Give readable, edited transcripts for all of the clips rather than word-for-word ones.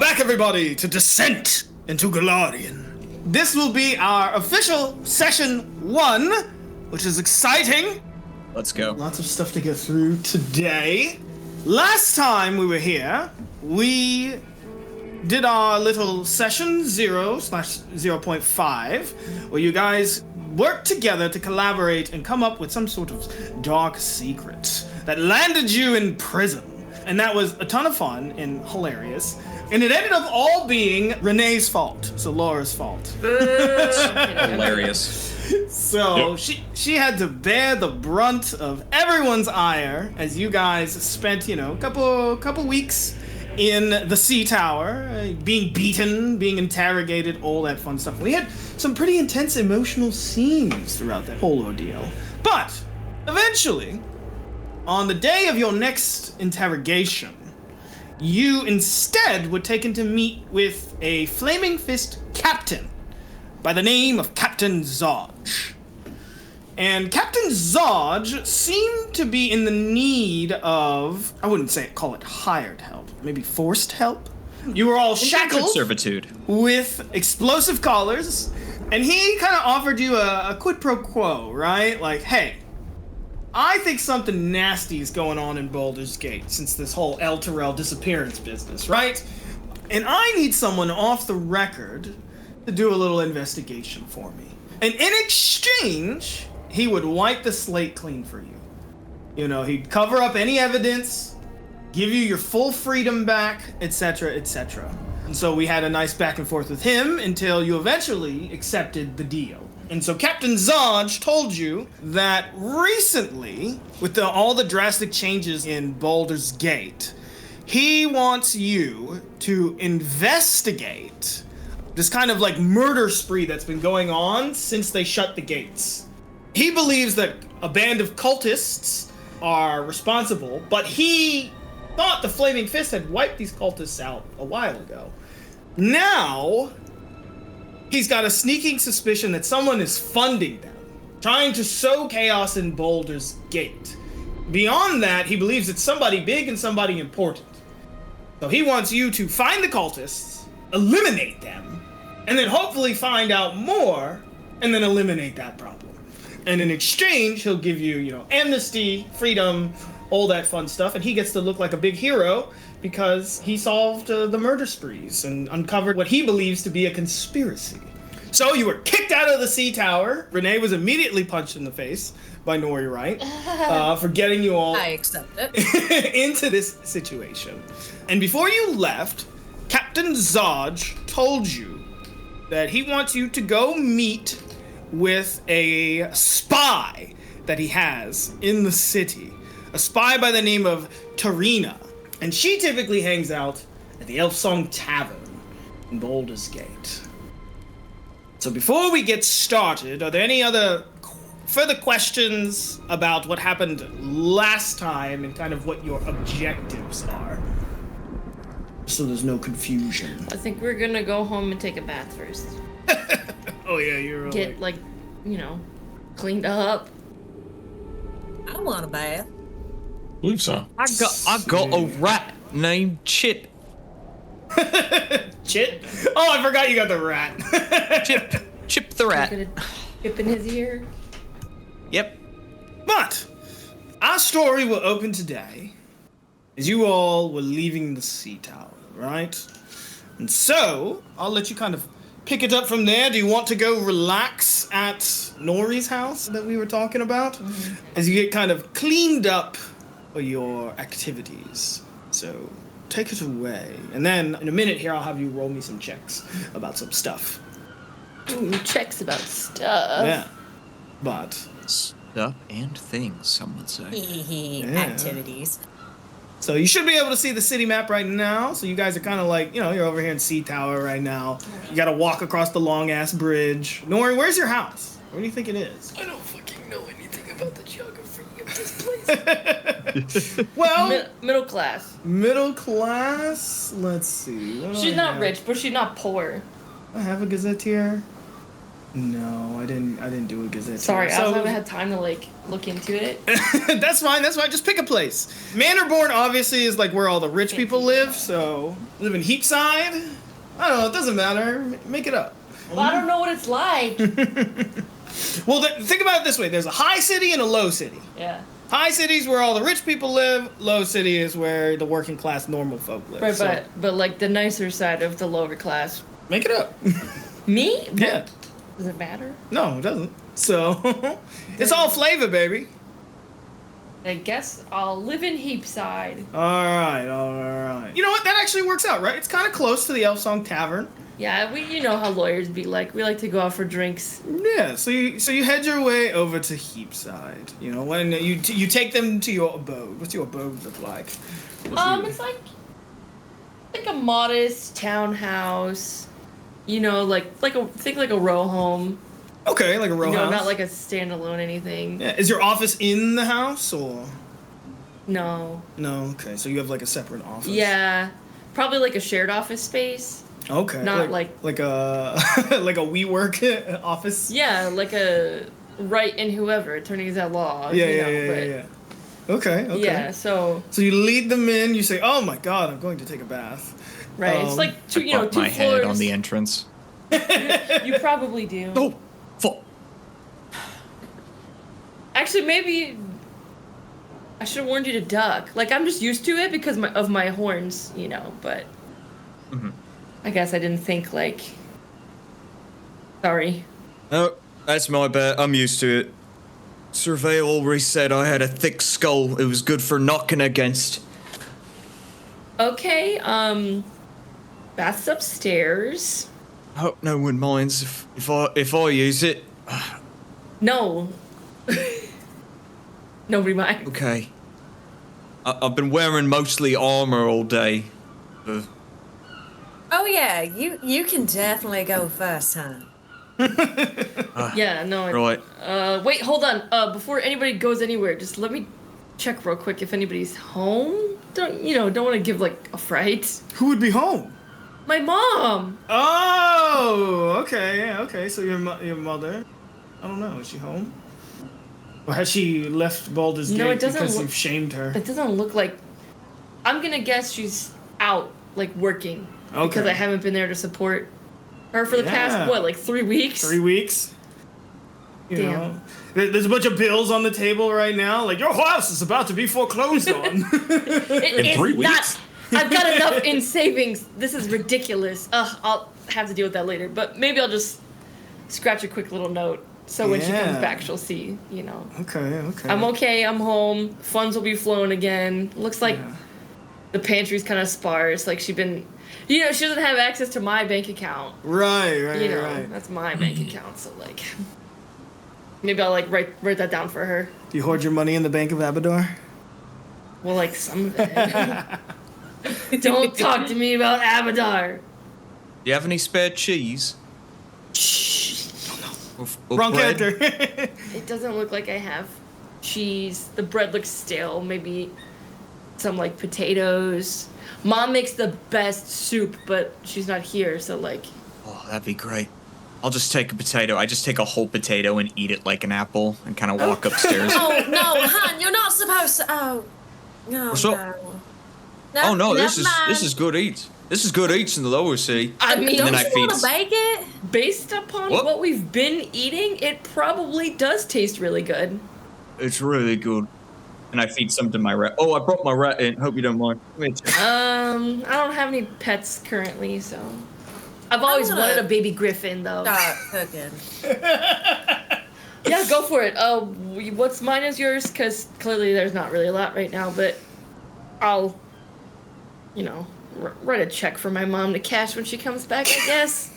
back, everybody, to Descent into Golarion. This will be our official session 1, which is exciting. Let's go. Lots of stuff to get through today. Last time we were here, we did our little session 0/0.5, where you guys worked together to collaborate and come up with some sort of dark secret that landed you in prison. And that was a ton of fun and hilarious. And it ended up all being Renee's fault, so Laura's fault. Hilarious. So she had to bear the brunt of everyone's ire as you guys spent, a couple weeks in the sea tower, being beaten, being interrogated, all that fun stuff. We had some pretty intense emotional scenes throughout that whole ordeal. But eventually, on the day of your next interrogation, you instead were taken to meet with a Flaming Fist captain by the name of Captain Zodge. And Captain Zodge seemed to be in the need of, I wouldn't call it hired help, maybe forced help. You were all shackled servitude with explosive collars, and he kind of offered you a quid pro quo, right? Like, hey, I think something nasty is going on in Baldur's Gate since this whole El Terrell disappearance business, right? And I need someone off the record to do a little investigation for me. And in exchange, he would wipe the slate clean for you. He'd cover up any evidence, give you your full freedom back, etc., etc. And so we had a nice back and forth with him until you eventually accepted the deal. And so Captain Zodge told you that recently, with all the drastic changes in Baldur's Gate, he wants you to investigate this kind of like murder spree that's been going on since they shut the gates. He believes that a band of cultists are responsible, but he thought the Flaming Fist had wiped these cultists out a while ago. Now, he's got a sneaking suspicion that someone is funding them, trying to sow chaos in Baldur's Gate. Beyond that, he believes it's somebody big and somebody important. So he wants you to find the cultists, eliminate them, and then hopefully find out more, and then eliminate that problem. And in exchange, he'll give you, amnesty, freedom, all that fun stuff, and he gets to look like a big hero because he solved the murder sprees and uncovered what he believes to be a conspiracy. So you were kicked out of the sea tower. Renee was immediately punched in the face by Nori, right? For getting you all I accept it. into this situation. And before you left, Captain Zodge told you that he wants you to go meet with a spy that he has in the city. A spy by the name of Tarina. And she typically hangs out at the Elfsong Tavern in Baldur's Gate. So before we get started, are there any other further questions about what happened last time and kind of what your objectives are? So there's no confusion. I think we're gonna go home and take a bath first. Oh yeah, you're right. Get cleaned up. I want a bath. Believe so. I got a rat named Chip. Chip? Oh, I forgot you got the rat. Chip the rat. Chip in his ear. Yep. But our story will open today as you all were leaving the sea tower, right? And so I'll let you kind of pick it up from there. Do you want to go relax at Nori's house that we were talking about? Mm-hmm. As you get kind of cleaned up for your activities. So take it away. And then in a minute here, I'll have you roll me some checks about some stuff. Ooh, checks about stuff. Yeah. But stuff and things, some would say. Activities. So you should be able to see the city map right now. So you guys are kind of like, you're over here in Sea Tower right now. You got to walk across the long-ass bridge. Nori, where's your house? Where do you think it is? I don't fucking know anything about the geography of this place. Well... middle class. Middle class? Let's see. She's not rich, but she's not poor. I have a gazetteer. No, I didn't do a gazette. Sorry, I So- also haven't had time to like look into it. That's fine. Just pick a place. Manorborn obviously is like where all the rich people live, so live in Heapside. I don't know, it doesn't matter. Make it up. Well, I don't know what it's like. Well, think about it this way. There's a high city and a low city. Yeah. High city is where all the rich people live. Low city is where the working class normal folk live. Right, So, but like the nicer side of the lower class. make it up. Me? Yeah. Does it matter? No, it doesn't. So it's all flavor, baby. I guess I'll live in Heapside. All right. You know what? That actually works out, right? It's kind of close to the Elfsong Tavern. Yeah, you know how lawyers be like. We like to go out for drinks. Yeah. So you head your way over to Heapside. You know, when you take them to your abode. What's your abode look like? It's like a modest townhouse. You know, like a row home. Okay, like a row You know, house. not like a standalone anything. Yeah. Is your office in the house or? No. No. Okay. So you have like a separate office. Yeah, probably like a shared office space. Okay. Not like a like a WeWork office. Yeah, like a right in whoever attorneys at law. Yeah, you know, yeah. Okay. Yeah, so So you lead them in. You say, "Oh my God, I'm going to take a bath." right, it's like two, I bumped two my floors. head on the entrance. You probably do. Oh, fuck. Actually, maybe I should have warned you to duck. Like I'm just used to it because of my horns, you know. But I guess I didn't think like. Sorry. No, that's my bad. I'm used to it. Surveyor always said I had a thick skull. It was good for knocking against. Okay. Bath's upstairs. I hope no one minds if I use it. No. Nobody mind. Okay. I've been wearing mostly armor all day. Oh yeah, you can definitely go first, huh? Yeah, no. Right. Wait, hold on. Before anybody goes anywhere, just let me check real quick if anybody's home. Don't want to give like a fright. Who would be home? My mom. Oh, okay, yeah, okay. So your mother, I don't know, is she home? Or has she left Baldur's No, Gate it doesn't because look- you've shamed her? It doesn't look like. I'm gonna guess she's out, like working, because Okay. I haven't been there to support her for the Yeah. past like 3 weeks. 3 weeks. You Damn. know, there's a bunch of bills on the table right now. Like your house is about to be foreclosed on. It's 3 weeks? not. I've got enough in savings. This is ridiculous. I'll have to deal with that later. But maybe I'll just scratch a quick little note so when she Yeah. comes back, she'll see. You know, Okay. I'm okay. I'm home. Funds will be flowing again. Looks like Yeah. the pantry's kind of sparse. Like she doesn't have access to my bank account. Right. You know, Right. that's my bank account. So like, maybe I'll like write that down for her. Do you hoard your money in the Bank of Abadar? Well, like some of it. Don't talk to me about Abadar. Do you have any spare cheese? Shh. Or Wrong bread? character. It doesn't look like I have cheese. The bread looks stale. Maybe some like potatoes. Mom makes the best soup, but she's not here, so like. Oh, that'd be great. I'll just take a potato. I just take a whole potato and eat it like an apple and kind of walk upstairs. Oh no, hon, you're not supposed to. Oh, no, So- no. Oh no, this never mind. is good eats. This is good eats in the lower sea. I mean, Don't then I you want feeds. to bake it? based upon What? what we've been eating, it probably does taste really good. It's really good. And I feed some to my rat. Oh, I brought my rat in. Hope you don't mind. Come here, Tim. I don't have any pets currently, so. I've always gonna wanted a baby griffin, though. Start cooking. Yeah, go for it. What's mine is yours, because clearly there's not really a lot right now, but I'll, write a check for my mom to cash when she comes back, I guess.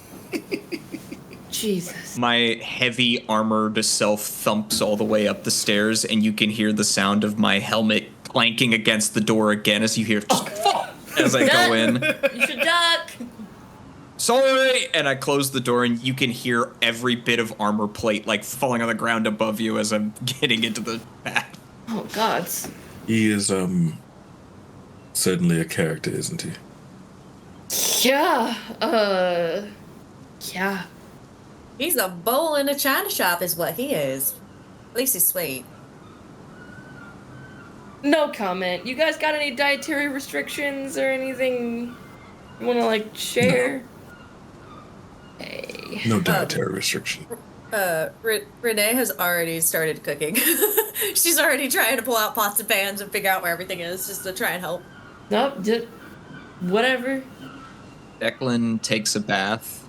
Jesus. My heavy armored self thumps all the way up the stairs, and you can hear the sound of my helmet clanking against the door again as you hear as I go in. You should duck. Sorry! And I close the door, and you can hear every bit of armor plate like falling on the ground above you as I'm getting into the bath. Oh, gods. He is certainly a character, isn't he? Yeah, yeah. He's a bull in a china shop is what he is. At least he's sweet. No comment. You guys got any dietary restrictions or anything you want to, like, share? Hey. No dietary restriction. Renee has already started cooking. She's already trying to pull out pots and pans and figure out where everything is just to try and help. Nope, just whatever. Declan takes a bath,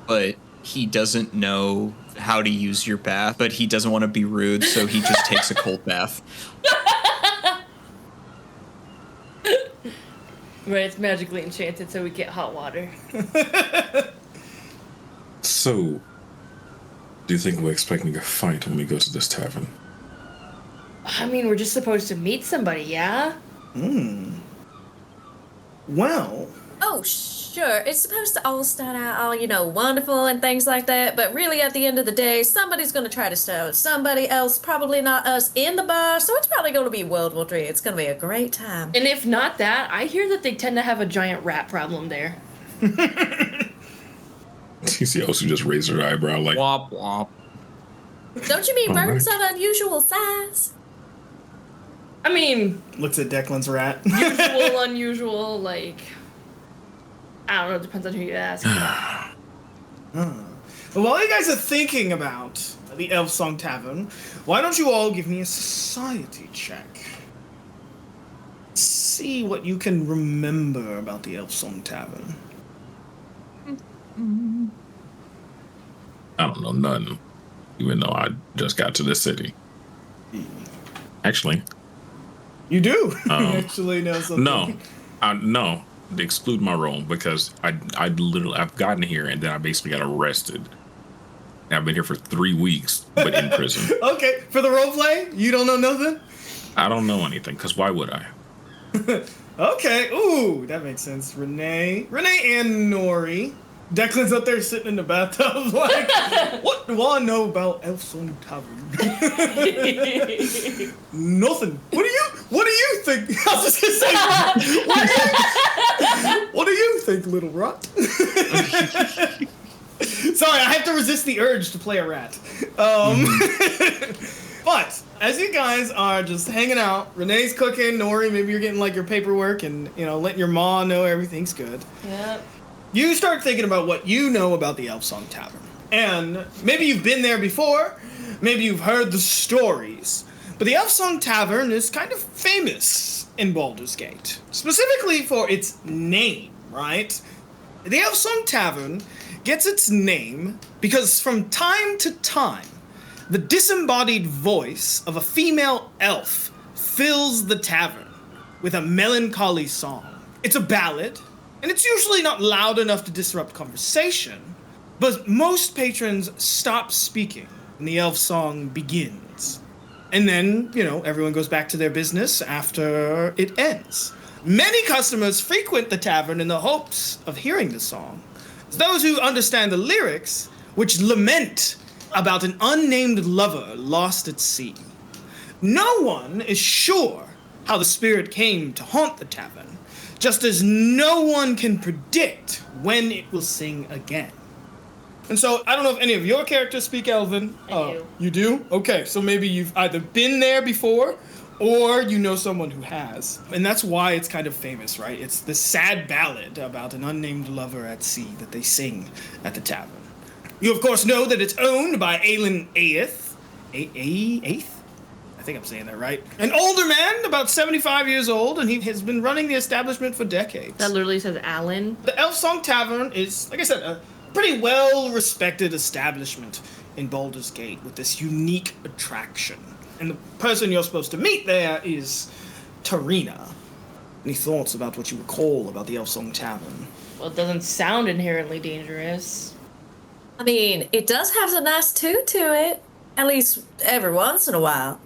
but he doesn't know how to use your bath, but he doesn't want to be rude, so he just takes a cold bath. Right, it's magically enchanted, so we get hot water. So, do you think we're expecting a fight when we go to this tavern? I mean, we're just supposed to meet somebody, yeah? Well, Oh, sure. It's supposed to all start out all, wonderful and things like that, but really at the end of the day, somebody's going to try to steal somebody else, probably not us, in the bar, so it's probably going to be World War III. It's going to be a great time. And if not that, I hear that they tend to have a giant rat problem there. You see Elsie just raise her eyebrow like, Womp womp. Don't you mean All birds right. of unusual size? I mean, looks at Declan's rat. usual, unusual, like... I don't know, it depends on who you ask. Well, while you guys are thinking about the Elfsong Tavern, why don't you all give me a society check? See what you can remember about the Elfsong Tavern. I don't know, none. Even though I just got to this city. Actually, You do actually know something. no. They exclude my role because I've gotten here and then I basically got arrested. And I've been here for 3 weeks, but in prison. Okay, for the roleplay, you don't know nothing? I don't know anything, because why would I? Okay, ooh, that makes sense. Renee and Nori. Declan's up there sitting in the bathtub like, what do I know about Elfsong Tavern? Nothing. What do you think? I was just gonna say, what do you think, little rat? Sorry, I have to resist the urge to play a rat. But as you guys are just hanging out, Renee's cooking, Nori, maybe you're getting like your paperwork and letting your ma know everything's good. Yep. You start thinking about what you know about the Elfsong Tavern. And maybe you've been there before, maybe you've heard the stories, but the Elfsong Tavern is kind of famous in Baldur's Gate, specifically for its name, right? The Elfsong Tavern gets its name because from time to time, the disembodied voice of a female elf fills the tavern with a melancholy song. It's a ballad, and it's usually not loud enough to disrupt conversation, but most patrons stop speaking when the elf song begins. And then, everyone goes back to their business after it ends. Many customers frequent the tavern in the hopes of hearing the song. Those who understand the lyrics, which lament about an unnamed lover lost at sea. No one is sure how the spirit came to haunt the tavern, just as no one can predict when it will sing again. And so, I don't know if any of your characters speak Elven. I do. You do? Okay, so maybe you've either been there before, or you know someone who has. And that's why it's kind of famous, right? It's the sad ballad about an unnamed lover at sea that they sing at the tavern. You, of course, know that it's owned by Aelin Aeth. Aeth? I think I'm saying that right. An older man, about 75 years old, and he has been running the establishment for decades. That literally says Alan. The Elfsong Tavern is, like I said, a pretty well-respected establishment in Baldur's Gate with this unique attraction. And the person you're supposed to meet there is Tarina. Any thoughts about what you recall about the Elfsong Tavern? Well, it doesn't sound inherently dangerous. I mean, it does have a nice tune to it, at least every once in a while.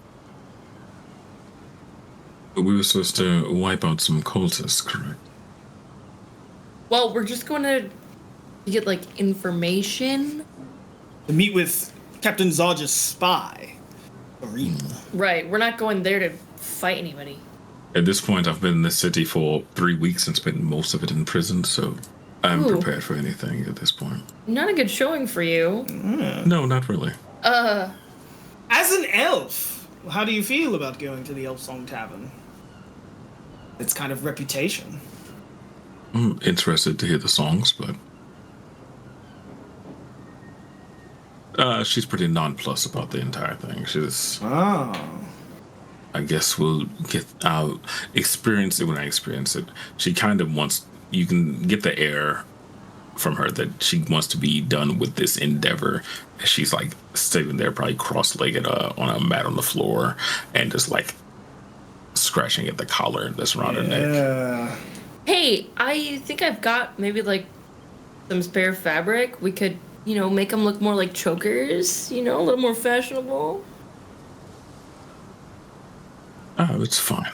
We were supposed to wipe out some cultists, correct? Well, we're just going to get, information. To meet with Captain Zodge's spy, Tarina. Right, we're not going there to fight anybody. At this point, I've been in this city for 3 weeks and spent most of it in prison, so I'm Ooh. prepared for anything at this point. Not a good showing for you. No, not really. As an elf, how do you feel about going to the Elfsong Tavern? Its kind of reputation. I'm interested to hear the songs, but she's pretty nonplussed about the entire thing. She's, Oh. I guess I'll experience it when I experience it. She kind of wants, you can get the air from her that she wants to be done with this endeavor. She's like sitting there probably cross-legged on a mat on the floor and just like scratching at the collar that's around her neck. Hey, I think I've got maybe like some spare fabric. We could, make them look more like chokers, a little more fashionable. Oh, it's fine.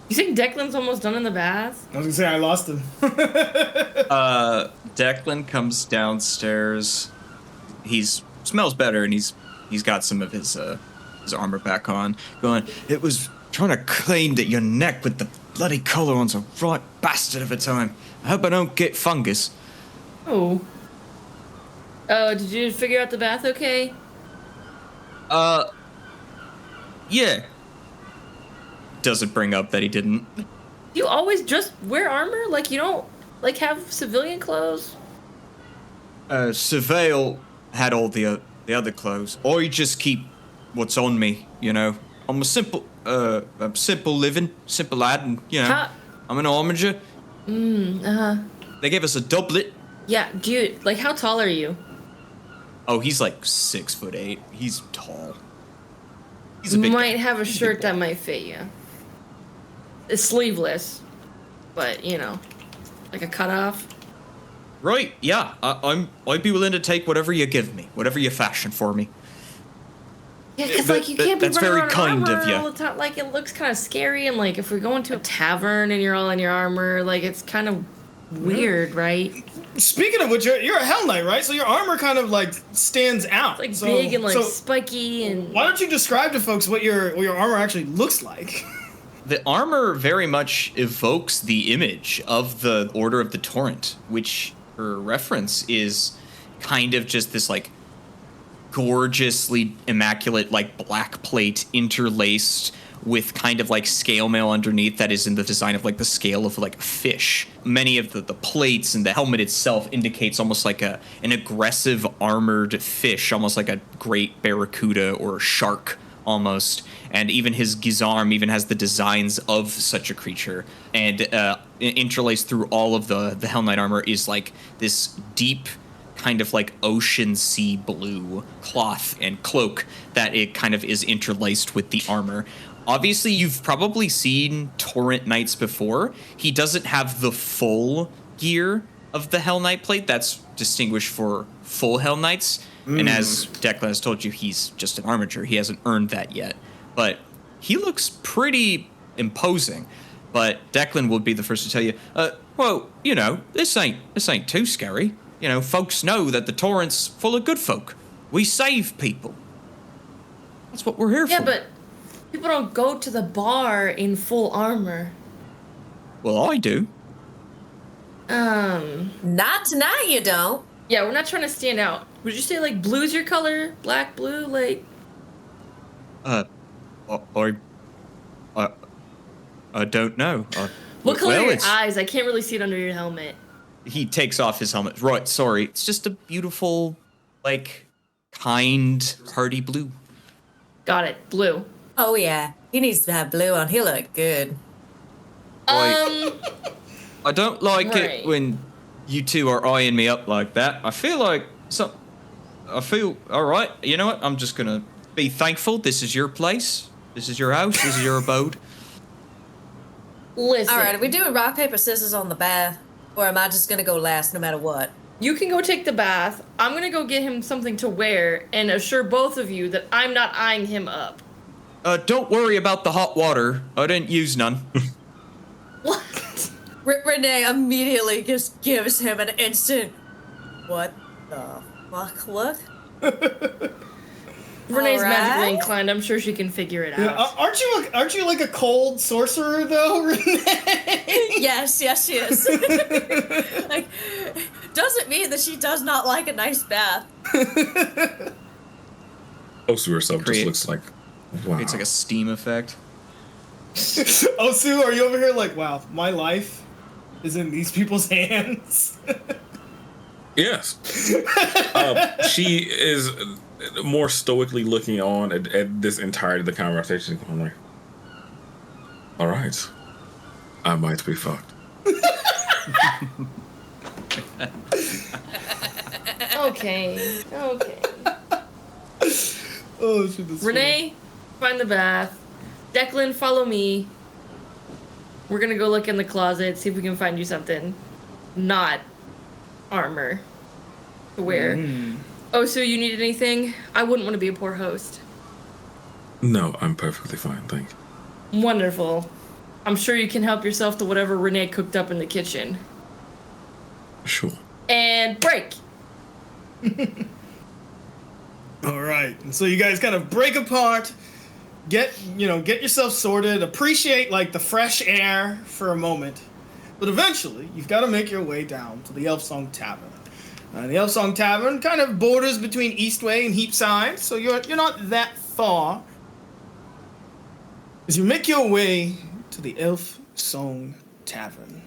You think Declan's almost done in the bath? I was gonna say I lost him. Declan comes downstairs. He's smells better, and he's got some of his armor back on. Going, it was trying to clean at your neck with the bloody collar on's a right bastard of a time. I hope I don't get fungus. Oh. Did you figure out the bath okay? Yeah. Doesn't bring up that he didn't. You always just wear armor? Like you don't have civilian clothes? Surveil had all the other clothes. I just keep what's on me, I'm a simple living, simple lad, and, I'm an armiger. They gave us a doublet. Yeah, how tall are you? Oh, he's like 6'8". He's tall. He's a big Might guy. have a He's shirt big that boy. might fit you. It's sleeveless, but like a cutoff. Right, yeah. I'd be willing to take whatever you give me, whatever you fashion for me. Yeah, because But- you but can't be that's running very around in kind of armor ya. all the time. Like it looks kind of scary, and like if we're going to a tavern and you're all in your armor, like it's kind of weird, right? Speaking of which, you're a Hell Knight, right? So your armor kind of like stands out. It's so, big and like so spiky and. why don't you describe to folks what your armor actually looks like? The armor very much evokes the image of the Order of the Torrent, which, for reference, is kind of just this like gorgeously immaculate like black plate interlaced with kind of like scale mail underneath that is in the design of like the scale of like a fish. Many of the plates and the helmet itself indicates almost like an aggressive armored fish, almost like a great barracuda or a shark almost. And even his gizarm even has the designs of such a creature. And interlaced through all of the Hell Knight armor is like this deep kind of like ocean sea blue cloth and cloak that it kind of is interlaced with the armor. Obviously, you've probably seen Torrent Knights before. He doesn't have the full gear of the Hell Knight plate. That's distinguished for full Hell Knights. And as Declan has told you, he's just an armature. He hasn't earned that yet. But he looks pretty imposing. But Declan would be the first to tell you, well, this ain't too scary. Folks know that the Torrent's full of good folk. We save people. That's what we're here for. Yeah, but people don't go to the bar in full armor. Well, I do. Not tonight, you don't. Yeah, we're not trying to stand out. Would you say like blue's your color? Black, blue, like? I don't know. What color are your it's- eyes? I can't really see it under your helmet. He takes off his helmet. Right, sorry. It's just a beautiful, like, kind, hearty blue. Got it. Blue. Oh yeah, he needs to have blue on. He'll look good. I don't like Right. it when you two are eyeing me up like that. I feel all right. You know what? I'm just gonna be thankful. This is your place. This is your house. This is your abode. Listen. All right, are we doing rock paper scissors on the bath, or am I just gonna go last no matter what? You can go take the bath. I'm gonna go get him something to wear and assure both of you that I'm not eyeing him up. Don't worry about the hot water. I didn't use none. What? Renee immediately just gives him an instant. What the fuck? Look. Renee's All magically right. inclined. I'm sure she can figure it Yeah, out. aren't you like a cold sorcerer though, Renee? Yes, she is. Like, doesn't mean that she does not like a nice bath. Osu herself just looks like, wow. It's like a steam effect. Oh, Sue, are you over here like, wow, my life is in these people's hands? Yes. She is more stoically looking on at this entirety of the conversation. I'm like, all right, I might be fucked. Okay. Oh, shit, that's Renee, find the bath. Declan, follow me. We're gonna go look in the closet, see if we can find you something. Not armor to wear. Oh, so you need anything? I wouldn't want to be a poor host. No, I'm perfectly fine, thank you. Wonderful. I'm sure you can help yourself to whatever Renee cooked up in the kitchen. Sure. And break. All right, and so you guys kind of break apart, get yourself sorted, appreciate like the fresh air for a moment, but eventually you've got to make your way down to the Elfsong Tavern. The Elfsong Tavern kind of borders between Eastway and Heapside, so you're not that far. As you make your way to the Elfsong Tavern,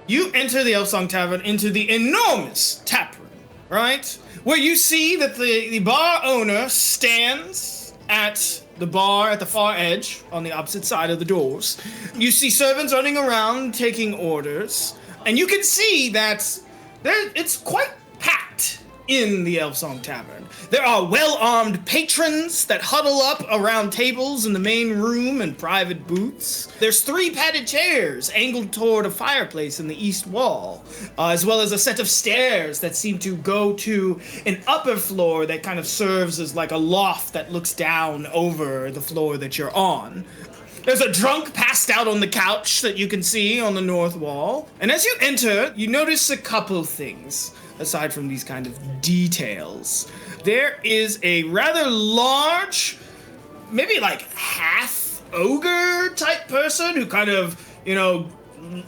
you enter the Elfsong Tavern into the enormous tap room, right? Where you see that the bar owner stands at the bar at the far edge on the opposite side of the doors. You see servants running around taking orders, and you can see that it's quite packed in the Elfsong Tavern. There are well-armed patrons that huddle up around tables in the main room and private booths. There's 3 padded chairs angled toward a fireplace in the east wall, as well as a set of stairs that seem to go to an upper floor that kind of serves as like a loft that looks down over the floor that you're on. There's a drunk passed out on the couch that you can see on the north wall. And as you enter, you notice a couple things, aside from these kind of details. There is a rather large, maybe like half ogre type person who kind of,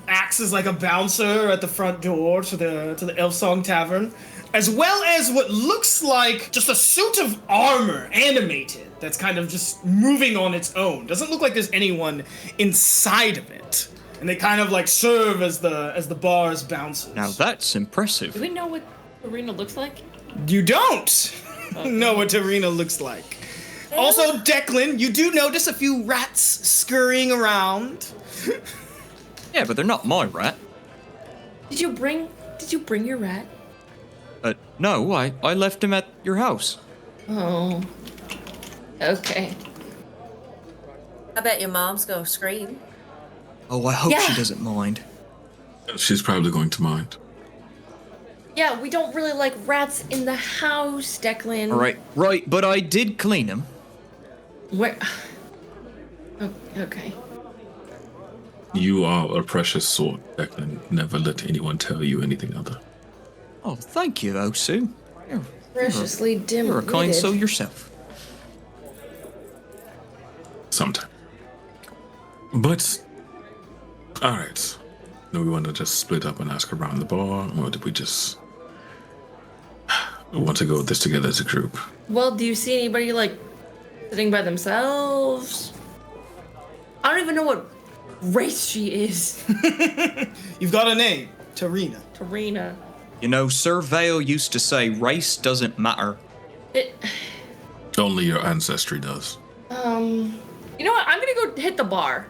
acts as like a bouncer at the front door to the Elfsong Tavern, as well as what looks like just a suit of armor, animated, that's kind of just moving on its own. Doesn't look like there's anyone inside of it. And they kind of like serve as the bar's bouncers. Now that's impressive. Do we know what Arena looks like? You don't know what Tarina looks like. Also, Declan, you do notice a few rats scurrying around. Yeah, but they're not my rat. Did you bring your rat? No, I left him at your house. Oh. Okay. I bet your mom's gonna scream. Oh, I hope she Yeah. doesn't mind. She's probably going to mind. Yeah, we don't really like rats in the house, Declan. All right, but I did clean him. Where? Oh, okay. You are a precious sort, Declan. Never let anyone tell you anything other. Oh, thank you, Osu. Preciously dim. You're a kind soul yourself. Sometime. But, alright. Do we want to just split up and ask around the bar, or did we just want to go with this together as a group? Well, do you see anybody like sitting by themselves? I don't even know what race she is. You've got a name, Tarina. Tarina. Sir Vale used to say race doesn't matter. Only your ancestry does. You know what? I'm gonna go hit the bar.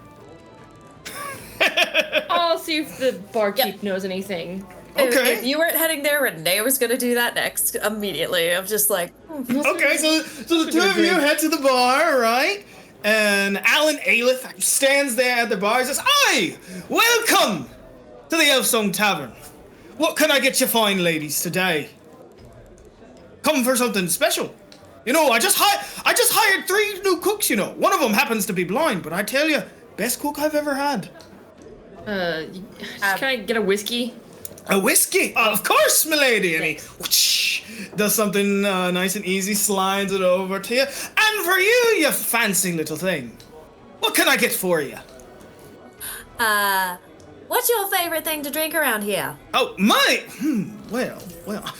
I'll see if the barkeep knows anything. Okay. If you weren't heading there, Renee was gonna do that next immediately. I'm just like, Okay, so the two of you head to the bar, right? And Alan Aelith stands there at the bar and says, "Aye, welcome to the Elfsong Tavern. What can I get you fine ladies today? Come for something special. I just hired 3 new cooks, One of them happens to be blind, but I tell you, best cook I've ever had. Can I get a whiskey? A whiskey? Of course, milady. And he whoosh, does something nice and easy, slides it over to you. And for you, you fancy little thing, what can I get for you? What's your favorite thing to drink around here? Oh, well,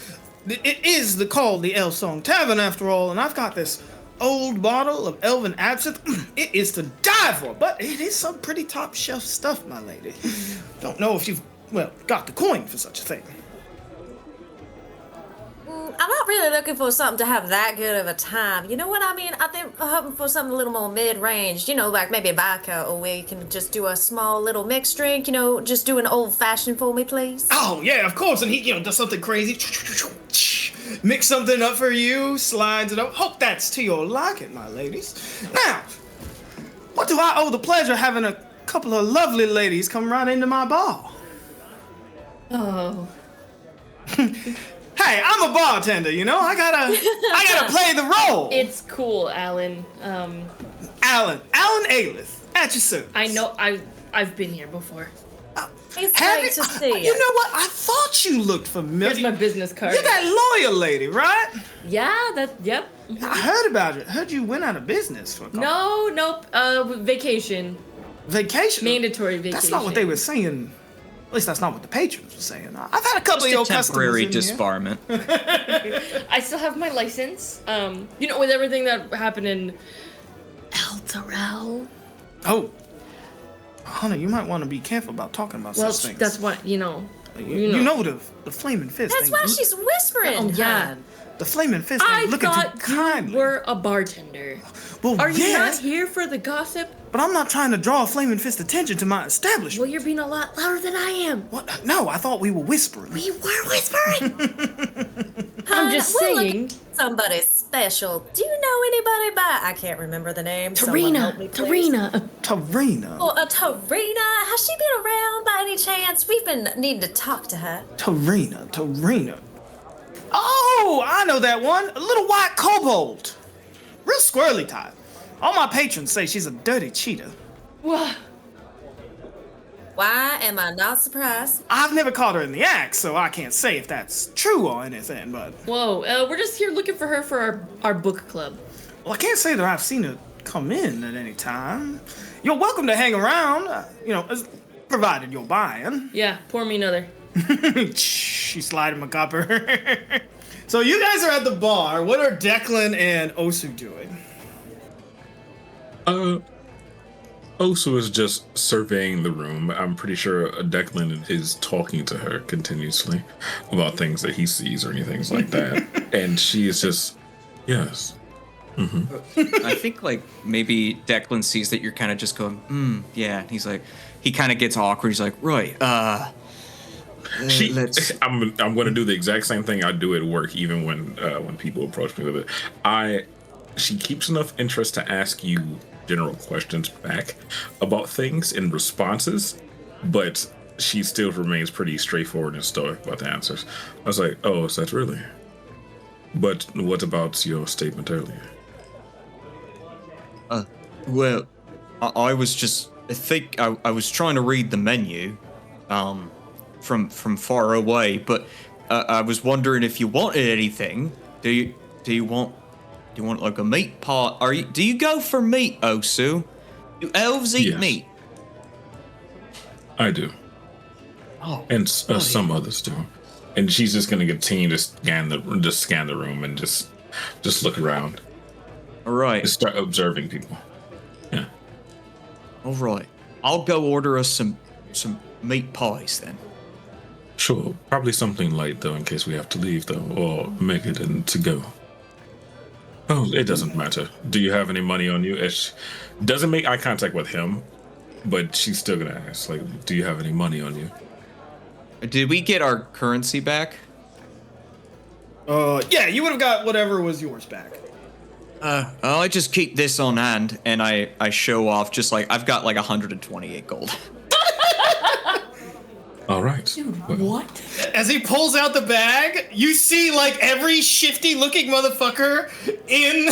it is called the Elfsong Tavern after all, and I've got this old bottle of elven absinthe. It is to die for, but it is some pretty top shelf stuff, my lady. Don't know if you've, got the coin for such a thing. I'm not really looking for something to have that good of a time. You know what I mean? I think I'm hoping for something a little more mid-range. You know, like maybe a vodka, or where you can just do a small little mixed drink. You know, just do an old-fashioned for me, please. Oh, yeah, of course, and he, does something crazy. Mix something up for you, slides it up. Hope that's to your liking, my ladies. Now, what do I owe the pleasure of having a couple of lovely ladies come right into my bar? Oh. Hey, I'm a bartender, I gotta play the role. It's cool, Alan. Alan Ailith, at your service. I know, I've been here before. It's great to see you. You know what? I thought you looked familiar. Here's my business card. You're that lawyer lady, right? Yeah, yep. I heard about it. Heard you went out of business for a couple. Nope. Vacation. Vacation? Mandatory vacation. That's not what they were saying. At least that's not what the patrons were saying. I've had a couple of your customers temporary in here. disbarment. I still have my license. With everything that happened in El Terrell. Oh. Honey, you might want to be careful about talking about such things. That's what, You know the flaming fist. That's why she's whispering. Oh, yeah. The flaming fist I ain't looking too thought kindly. you were a bartender. Well, Are you yes, not here for the gossip? but I'm not trying to draw a flaming fist attention to my establishment. Well, you're being a lot louder than I am. What? No, I thought we were whispering. We were whispering. I'm just we're saying. looking for somebody special. Do you know anybody by? I can't remember the name. Someone help me, please. Tarina. Oh, Tarina. Has she been around by any chance? We've been needing to talk to her. Tarina. Oh, I know that one. A little white kobold. Real squirrely type. All my patrons say she's a dirty cheater. What? Why am I not surprised? I've never caught her in the act, so I can't say if that's true or anything, but... Whoa, we're just here looking for her for our book club. Well, I can't say that I've seen her come in at any time. You're welcome to hang around, provided you're buying. Yeah, pour me another. She slided my copper. So you guys are at the bar. What are Declan and Osu doing? Osu is just surveying the room. I'm pretty sure Declan is talking to her continuously about things that he sees or anything like that. And she is just, yes. Mm-hmm. I think maybe Declan sees that you're kind of just going, yeah. And he's like, he kind of gets awkward. He's like, right, I'm going to do the exact same thing I do at work, even when people approach me with it. She keeps enough interest to ask you general questions back about things and responses, but she still remains pretty straightforward and stoic about the answers. I was like, oh, is that really? But what about your statement earlier? Well, I was just, I think I was trying to read the menu, from far away, but I was wondering if you wanted anything. Do you want like a meat pot? Do you go for meat, Osu? Do elves eat meat? I do. Oh, and some others do. And she's just gonna continue to scan the room and just look around. All right. Just start observing people. Yeah. All right. I'll go order us some meat pies then. Sure. Probably something light though, in case we have to leave though, or make it in to go. Oh, it doesn't matter. Do you have any money on you? She doesn't make eye contact with him, but she's still gonna ask, do you have any money on you? Did we get our currency back? Yeah, you would have got whatever was yours back. I just keep this on hand, and I show off just I've got 128 gold. All right. Dude, what? As he pulls out the bag, you see every shifty-looking motherfucker in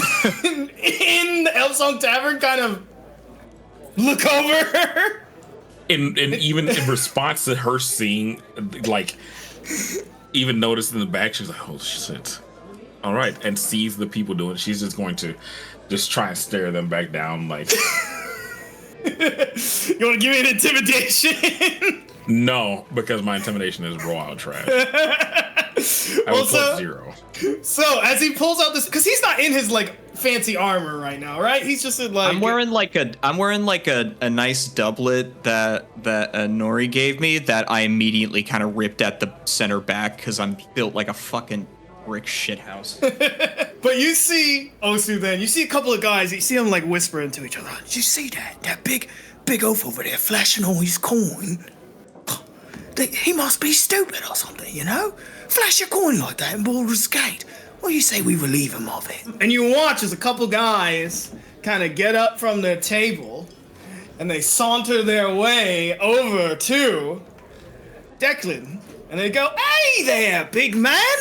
the Elfsong Tavern kind of look over. And even in response to her seeing, even noticed in the back, she was like, "Oh shit!" All right, and sees the people doing it. She's just going to just try and stare them back down like. You want to give me an intimidation? No, because my intimidation is raw trash. I was plus 0. So as he pulls out this, because he's not in his like fancy armor right now, right? He's just in like. I'm wearing like a nice doublet that Nori gave me that I immediately kind of ripped at the center back because I'm built like a fucking brick shithouse. But you see Osu then. You see a couple of guys. You see them like whispering to each other. Did you see that? That big oaf over there flashing all his coin. He must be stupid or something, you know? Flash your coin like that in Baldur's Gate. What do you say we relieve him of it? And you watch as a couple guys kind of get up from their table and they saunter their way over to Declan. And they go, "Hey there, big man!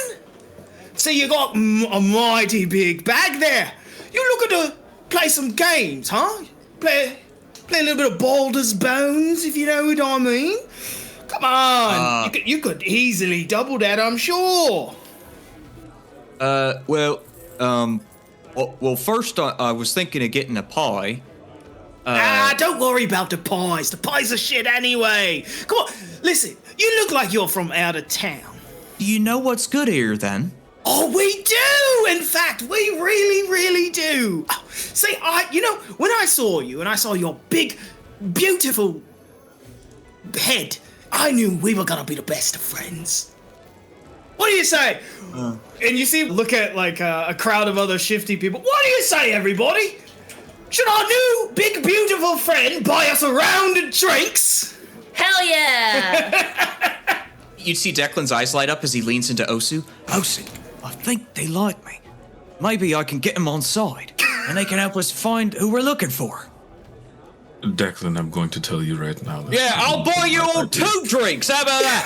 So you got a mighty big bag there. You looking to play some games, huh? Play a little bit of Baldur's Bones, if you know what I mean? Come on, you could easily double that, I'm sure." Well, first I was thinking of getting a pie. Don't worry about the pies. The pies are shit anyway. Come on, listen, you look like you're from out of town. Do you know what's good here then? Oh, we do! In fact, we really, really do. Oh, see, when I saw you and I saw your big, beautiful head, I knew we were gonna be the best of friends. What do you say? And you see, look at like a crowd of other shifty people. What do you say, everybody? Should our new big, beautiful friend buy us a round of drinks? Hell yeah! You'd see Declan's eyes light up as he leans into Osu. Osu, I think they like me. Maybe I can get them on side, and they can help us find who we're looking for. Declan, I'm going to tell you right now. Yeah, I'll buy you all 2 drinks. How about that?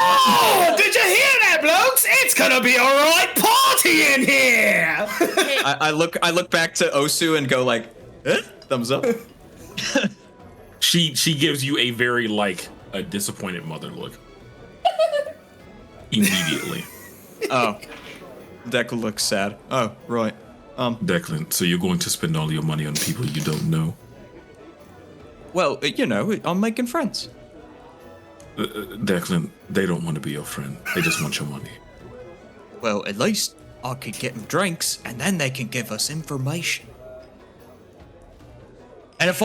Oh, did you hear that, blokes? It's gonna be a right party in here. I look back to Osu and go like, thumbs up. She gives you a very like a disappointed mother look. Immediately. Oh, Declan looks sad. Oh, right. Declan, so you're going to spend all your money on people you don't know? Well, you know, I'm making friends. Declan, they don't want to be your friend. They just want your money. Well, at least I could get them drinks, and then they can give us information. And if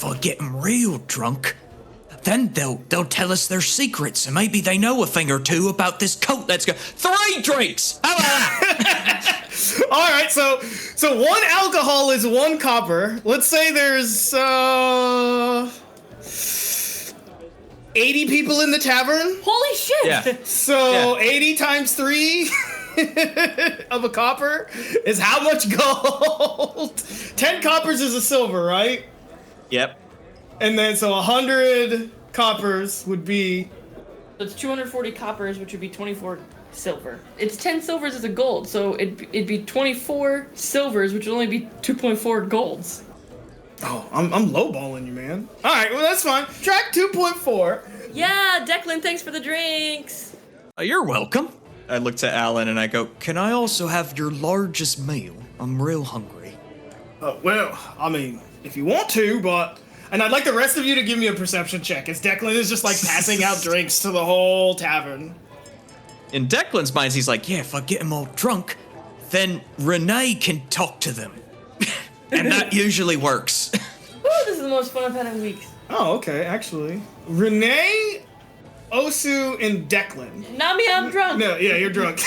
I get them real drunk, then they'll tell us their secrets, and maybe they know a thing or two about this coat. Let's go 3 drinks. How about that? All right, so 1 alcohol is 1 copper. Let's say there's 80 people in the tavern. Holy shit! Yeah. So Yeah. 80 times 3 of a copper is how much gold? 10 coppers is a silver, right? Yep. And then so 100 coppers would be. So it's 240 coppers, which would be 24 silver. It's 10 silvers is a gold, so it'd be 24 silvers, which would only be 2.4 golds. Oh, I'm lowballing you, man. All right, well that's fine. Track 2.4. Yeah, Declan, thanks for the drinks. You're welcome. I look to Alan and I go, "Can I also have your largest meal? I'm real hungry." Well, I mean, if you want to, but. And I'd like the rest of you to give me a perception check, as Declan is just like passing out drinks to the whole tavern. In Declan's mind, he's like, "Yeah, if I get them all drunk, then Renee can talk to them." And that usually works. Woo, this is the most fun I've had in weeks. Oh, okay, actually. Renee, Osu, and Declan. Not me, I'm drunk. No, yeah, you're drunk.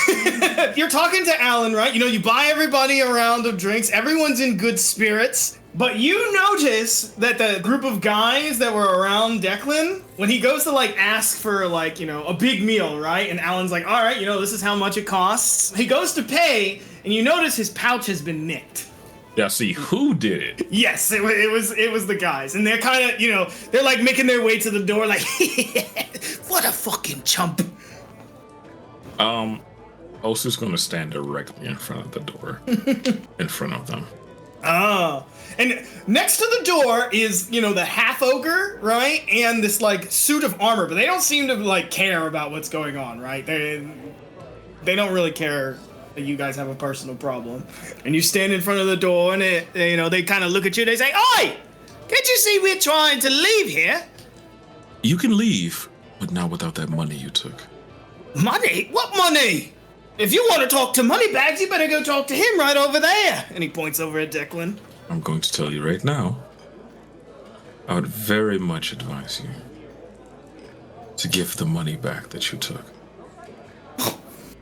You're talking to Alan, right? You know, you buy everybody a round of drinks. Everyone's in good spirits. But you notice that the group of guys that were around Declan, when he goes to, like, ask for, like, you know, a big meal, right? And Alan's like, all right, you know, this is how much it costs. He goes to pay, and you notice his pouch has been nicked. Yeah, see, who did it? Yes, it was the guys. And they're kind of, you know, they're, like, making their way to the door, like, what a fucking chump. Osu's gonna stand directly in front of the door. In front of them. Oh. And next to the door is, you know, the half ogre, right? And this like suit of armor, but they don't seem to like care about what's going on, right? They don't really care that you guys have a personal problem. And you stand in front of the door and they kind of look at you, they say, "Oi! Can't you see we're trying to leave here?" You can leave, but not without that money you took. Money? What money? If you want to talk to Moneybags, you better go talk to him right over there. And he points over at Declan. I'm going to tell you right now. I would very much advise you to give the money back that you took.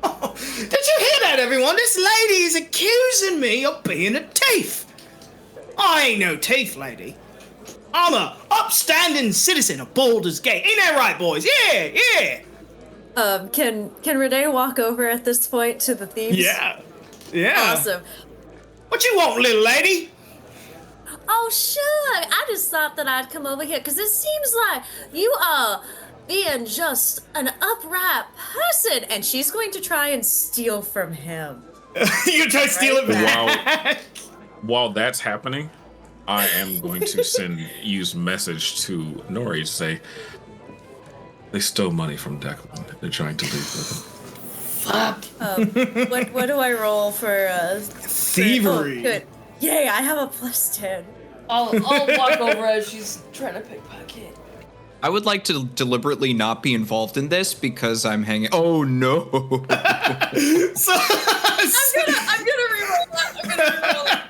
Oh, did you hear that, everyone? This lady is accusing me of being a thief. I ain't no thief, lady. I'm a upstanding citizen of Baldur's Gate. Ain't that right, boys? Yeah, yeah. Can Renee walk over at this point to the thieves? Yeah. Awesome. What you want, little lady? Oh, sure. I just thought that I'd come over here because it seems like you are being just an upright person, and she's going to try and steal from him. You try to steal it back. While that's happening, I am going to use message to Nori to say they stole money from Declan. They're trying to leave with him. Fuck. What do I roll for Thievery. Oh, good. Yay, I have a +10. I'll walk over as she's trying to pickpocket. I would like to deliberately not be involved in this because I'm hanging. Oh no! So, I'm gonna reroll that.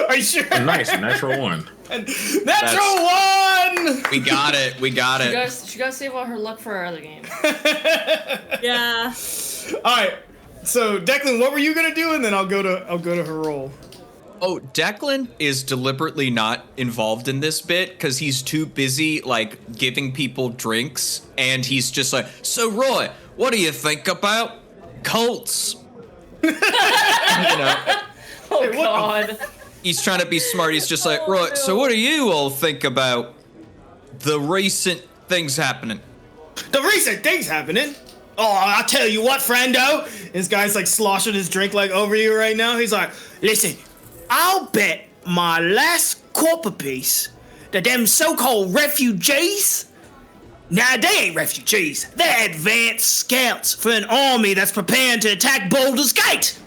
are you sure? Nice, natural one. Natural one! We got it. We got She it. gotta save all her luck for our other game. Yeah. All right. So Declan, what were you gonna do? And then I'll go to her roll. Oh, Declan is deliberately not involved in this bit because he's too busy, like, giving people drinks. And he's just like, "So, Roy, what do you think about cults?" You know, Oh, God. he's trying to be smart. He's just like, "Roy, so what do you all think about the recent things happening?" The recent things happening. Oh, I'll tell you what, friendo. This guy's like sloshing his drink like over you right now. He's like, "Listen, I'll bet my last copper piece that them so-called refugees, nah, they ain't refugees. They're advanced scouts for an army that's preparing to attack Baldur's Gate.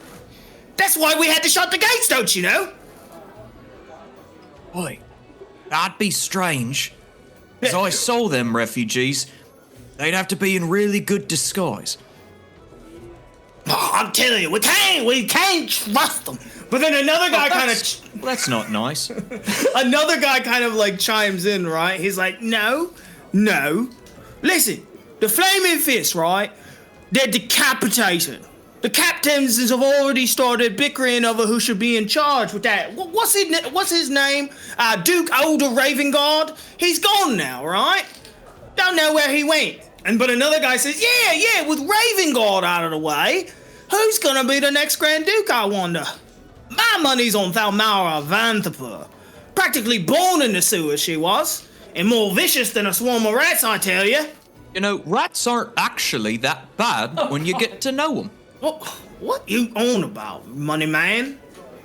That's why we had to shut the gates, don't you know?" Boy, that'd be strange. As I saw them refugees, they'd have to be in really good disguise. Oh, I'm telling you, we can't trust them. But then another guy kind of... Well, that's not nice. Another guy kind of like chimes in, right? He's like, no. Listen, the Flaming Fist, right? They're decapitated. The captains have already started bickering over who should be in charge with that. What's his name? Duke Older Ravengard? He's gone now, right? Don't know where he went. But another guy says, yeah, with Ravengard out of the way, who's gonna be the next Grand Duke, I wonder? My money's on Thalmara Vanthapur. Practically born in the sewers she was. And more vicious than a swarm of rats, I tell you. You know, rats aren't actually that bad when you get to know them. What you on about, money man?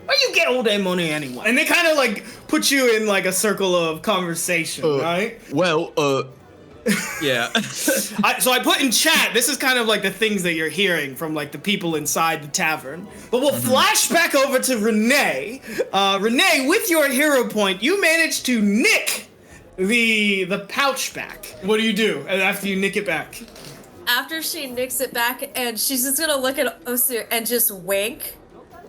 Where you get all that money anyway? And they kind of like put you in like a circle of conversation, right? Well, yeah. So I put in chat, this is kind of like the things that you're hearing from like the people inside the tavern. But we'll flash back over to Renee. Renee, with your hero point, you managed to nick the pouch back. What do you do after you nick it back? After she nicks it back, and she's just gonna look at Osu and just wink.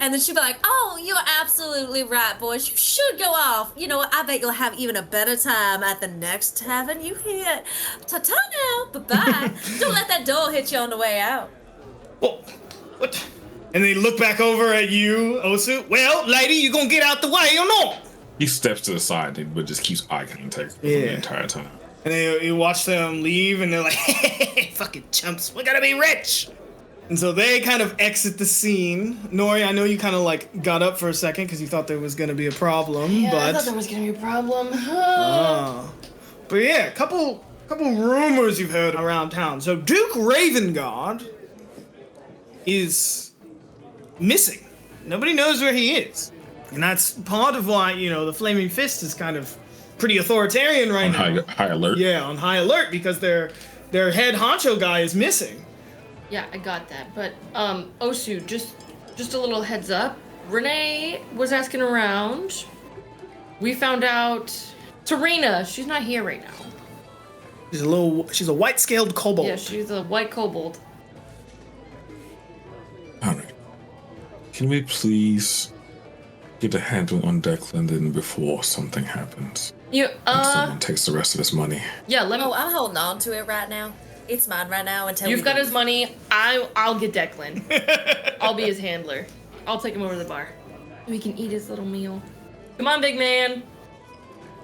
And then she'll be like, "Oh, you're absolutely right, boys. You should go off. You know what? I bet you'll have even a better time at the next tavern you hit. Ta-ta now. Bye-bye. Don't let that door hit you on the way out." Oh, what? And they look back over at you, Osu. "Well, lady, you gonna get out the way or not?" He steps to the side, but just keeps eye contact the entire time. And you watch them leave, and they're like, "Hey, fucking chumps, we're gonna be rich." And so they kind of exit the scene. Nori, I know you kind of like got up for a second because you thought there was gonna be a problem, Yeah, but I thought there was gonna be a problem. but yeah, couple rumors you've heard around town. So Duke Ravengard is missing. Nobody knows where he is, and that's part of why the Flaming Fist is kind of pretty authoritarian right now. High alert. Yeah, on high alert because their head honcho guy is missing. Yeah, I got that. But Osu, just a little heads up. Renee was asking around. We found out Tarina, she's not here right now. She's a white-scaled kobold. Yeah, she's a white kobold. Alright. Can we please get a handle on Declan then before something happens? You And someone takes the rest of his money. yeah, let me. Oh, I'm holding on to it right now. It's mine right now until You've we got leave. his money. I'll get Declan. I'll be his handler. I'll take him over to the bar. We can eat his little meal. Come on, big man.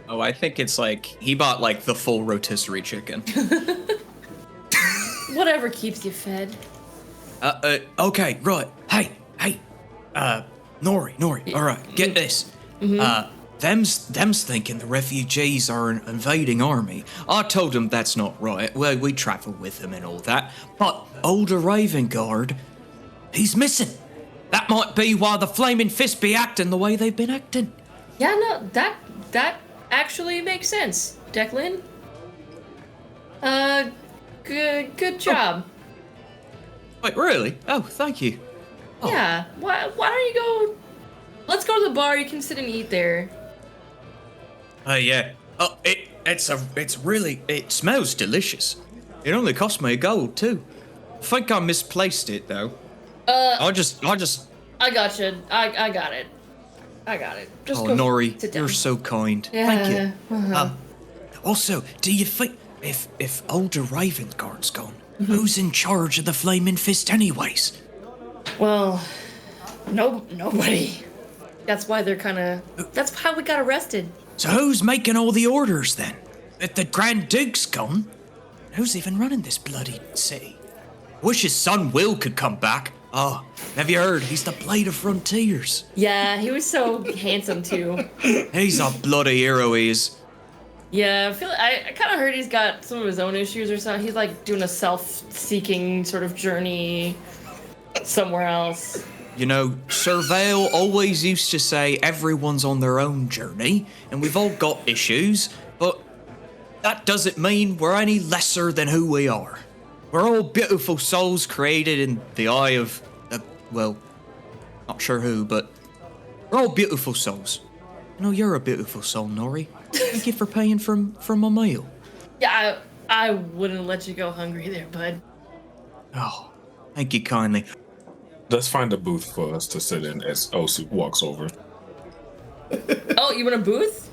Oh, I think it's like he bought like the full rotisserie chicken. Whatever keeps you fed. Okay, right. Hey, Nori. All right, get this. Them's thinking the refugees are an invading army. I told them that's not right. Well, we travel with them and all that. But older Raven Guard, he's missing. That might be why the Flaming Fist be acting the way they've been acting. Yeah, no, that actually makes sense, Declan. Good job. Wait, really? Oh, thank you. Yeah. Why don't you go? Let's go to the bar. You can sit and eat there. Yeah. Oh, it smells delicious. It only cost me a gold too. I think I misplaced it though. I just. I gotcha. I got it. Just Oh, go Nori, sit down. you're so kind. Yeah. Thank you. Uh-huh. Also, do you think if older Raven Guard's gone, who's in charge of the Flaming Fist anyways? Well, nobody. That's why they're kind of. That's how we got arrested. So who's making all the orders then? If the Grand Duke's gone, who's even running this bloody city? Wish his son Will could come back. Oh, have you heard? He's the Blade of Frontiers. Yeah, he was so handsome too. He's a bloody hero, he is. Yeah, I kind of heard he's got some of his own issues or something. He's like doing a self-seeking sort of journey somewhere else. You know, Sir Vale always used to say everyone's on their own journey, and we've all got issues, but that doesn't mean we're any lesser than who we are. We're all beautiful souls created in the eye of, well, not sure who, but we're all beautiful souls. You know, you're a beautiful soul, Nori. Thank you for paying for my meal. Yeah, I wouldn't let you go hungry there, bud. Oh, thank you kindly. Let's find a booth for us to sit in as Osu walks over. Oh, you want a booth?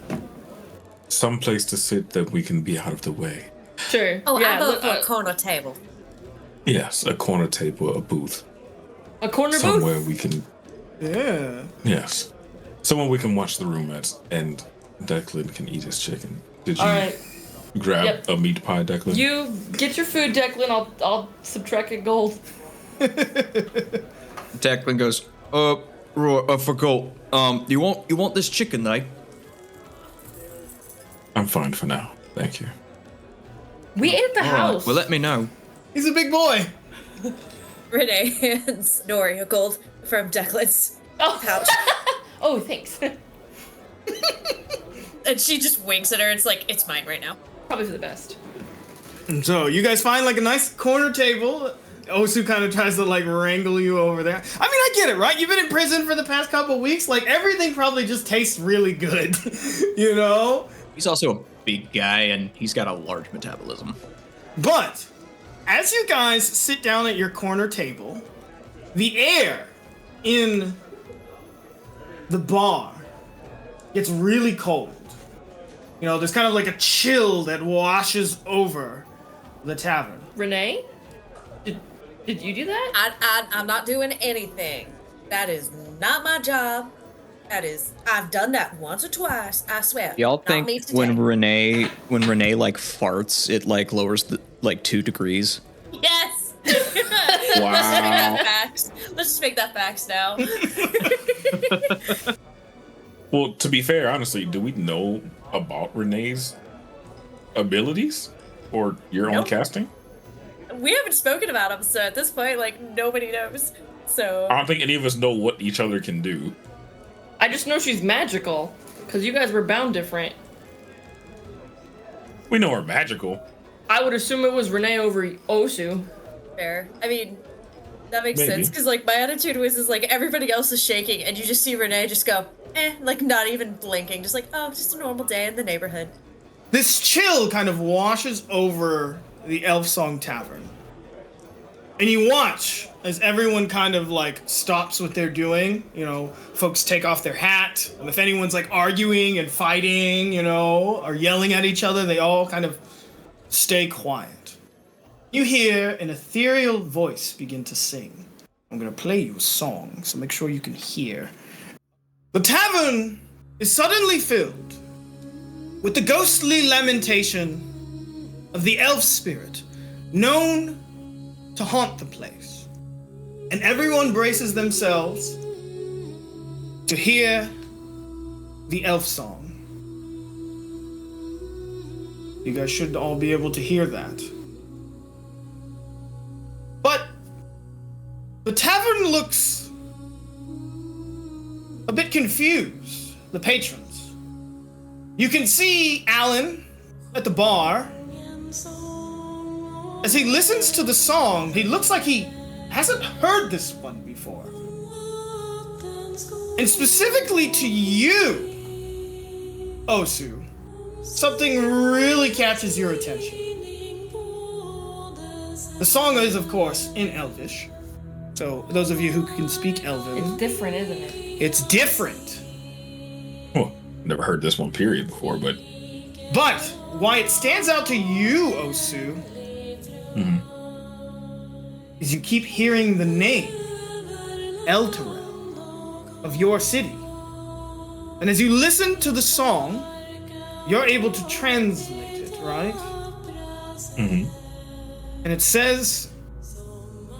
Some place to sit that we can be out of the way. Sure. Oh, yeah, I vote for a corner table. Yes, a corner table, a booth. a corner Somewhere booth. we can, Yeah. yes. Somewhere we can watch the room at, and Declan can eat his chicken. Did you All right. grab Yep. a meat pie, Declan? You get your food, Declan. I'll subtract a gold. Declan goes, I forgot. You want this chicken, though? I'm fine for now. Thank you. We ate at the All right, house. well, let me know. He's a big boy. Renee hands Nori a gold from Declan's Oh. pouch. Oh, thanks. And she just winks at her. It's like, it's mine right now. Probably for the best. And so you guys find like a nice corner table. Osu kind of tries to like wrangle you over there. I mean, I get it, right? You've been in prison for the past couple weeks. Like everything probably just tastes really good, you know? He's also a big guy, and he's got a large metabolism. But as you guys sit down at your corner table, the air in the bar gets really cold. You know, there's kind of like a chill that washes over the tavern. Renee, did you do that? I'm not doing anything. That is not my job. I've done that once or twice. I swear. Y'all Not me think today. when Renee like farts, it like lowers the like 2 degrees? Yes. Wow. Let's just make that facts now. Well, to be fair, honestly, do we know about Renee's abilities or your own Nope. casting? We haven't spoken about them, so at this point, like nobody knows. So I don't think any of us know what each other can do. I just know she's magical, because you guys were bound different. We know we're magical. I would assume it was Renee over Osu. Fair. I mean, that makes Maybe. sense, because, like, my attitude was is, like, everybody else is shaking, and you just see Renee just go, like, not even blinking, just like, oh, just a normal day in the neighborhood. This chill kind of washes over the Elfsong Tavern. And you watch as everyone kind of, like, stops what they're doing. You know, folks take off their hat. And if anyone's, like, arguing and fighting, you know, or yelling at each other, they all kind of stay quiet. You hear an ethereal voice begin to sing. I'm gonna play you a song, so make sure you can hear. The tavern is suddenly filled with the ghostly lamentation of the elf spirit, known to haunt the place. And everyone braces themselves to hear the elf song. You guys should all be able to hear that. But the tavern looks a bit confused, the patrons. You can see Alan at the bar. As he listens to the song, he looks like he hasn't heard this one before. And specifically to you, Osu, something really catches your attention. The song is, of course, in Elvish. So, those of you who can speak Elven, It's different, isn't it? it's different. Oh, never heard this one period before, but But why it stands out to you, Osu, is you keep hearing the name Elturel of your city. And as you listen to the song, you're able to translate it, right? Mhm. And it says,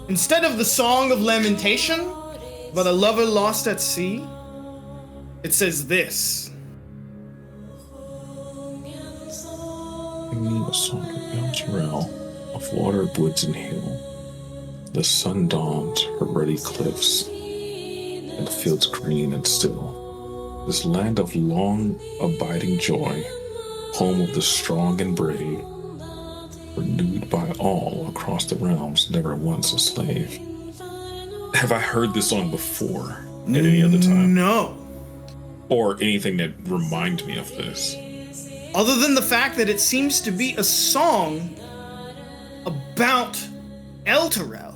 instead of the song of lamentation, but a lover lost at sea, it says this. Singing a song of Elturel, of water, woods, and hill. The sun dawns her ruddy cliffs, and the fields green and still. This land of long abiding joy, home of the strong and brave, renewed by all across the realms, never once a slave. Have I heard this song before at any other time? No. Or anything that reminds me of this? Other than the fact that it seems to be a song about Elturel.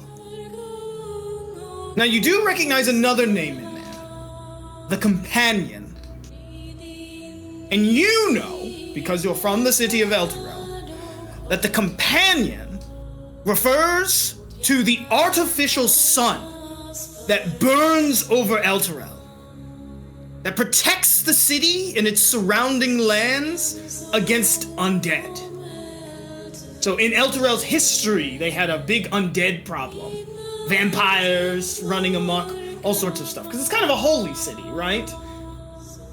Now you do recognize another name in there. The Companion. And you know, because you're from the city of Elturel, that the Companion refers to the artificial sun that burns over Elturel, that protects the city and its surrounding lands against undead. So in Elturel's history, they had a big undead problem. Vampires running amok, all sorts of stuff. Because it's kind of a holy city, right?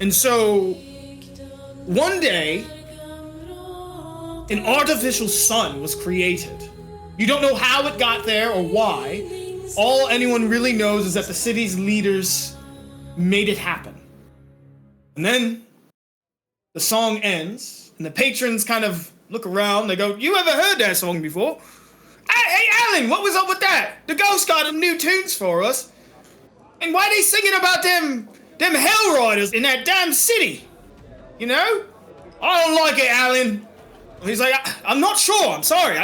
And so, one day, an artificial sun was created. You don't know how it got there or why. All anyone really knows is that the city's leaders made it happen. And then the song ends, and the patrons kind of look around. They go, "You ever heard that song before? Hey, Alan, what was up with that? The ghost got some new tunes for us. And why they singing about them hell riders in that damn city? You know? I don't like it, Alan." He's like, I'm not sure. I'm sorry.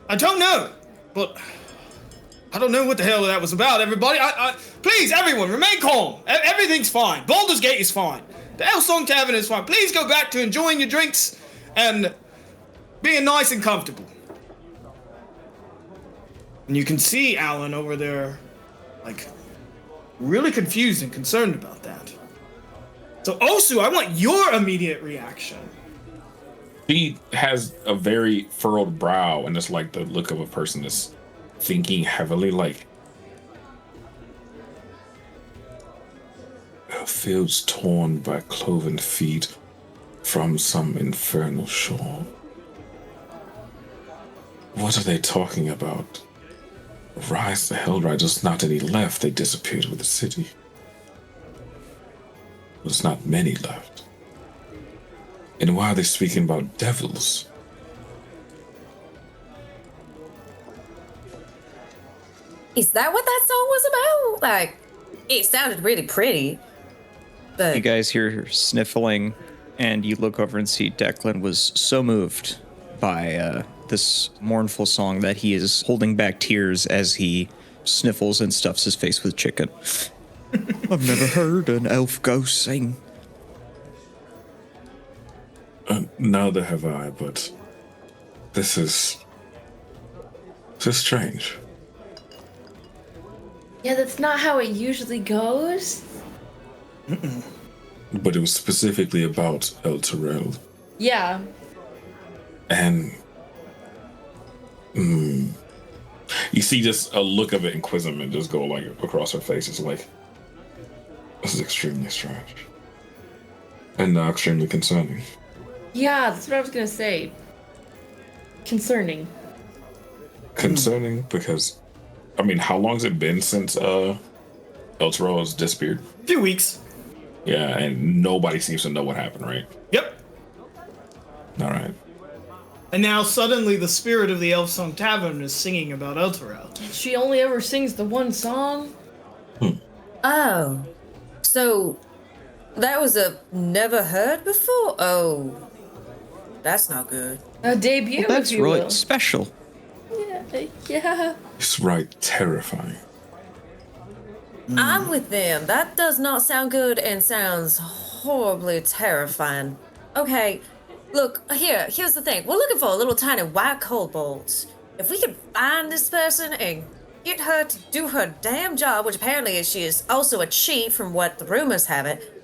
I don't know. But I don't know what the hell that was about, everybody. Please, everyone, remain calm. Everything's fine. Baldur's Gate is fine. The Elfsong Tavern is fine. Please go back to enjoying your drinks and being nice and comfortable. And you can see Alan over there, like, really confused and concerned about that. So, Osu, I want your immediate reaction. She has a very furrowed brow, and it's like the look of a person that's thinking heavily, like, fields torn by cloven feet from some infernal shore. What are they talking about? Rise the Hellriders, not any left. They disappeared with the city. There's not many left. And why are they speaking about devils? Is that what that song was about? Like, it sounded really pretty. But You guys hear sniffling, and you look over and see Declan was so moved by this mournful song that he is holding back tears as he sniffles and stuffs his face with chicken. I've never heard an elf ghost sing. Neither have I, but this is strange. Yeah, that's not how it usually goes. But it was specifically about El Terrell. Yeah. And you see just a look of inquisition just go like across her face. It's like, this is extremely strange. And extremely concerning. Yeah, that's what I was gonna say. Concerning. Concerning because, I mean, how long has it been since El Terrell has disappeared? A few weeks. Yeah, and nobody seems to know what happened, right? Yep. All right. And now suddenly the spirit of the Elfsong Tavern is singing about Elturel. She only ever sings the one song. oh, so that was a never heard before. Oh, that's not good. A debut, That's if you really will. special. Yeah. It's right terrifying. I'm with them. That does not sound good and sounds horribly terrifying. Okay, look, here's the thing. We're looking for a little tiny white kobold. If we can find this person and get her to do her damn job, which apparently she is also a cheat from what the rumors have it,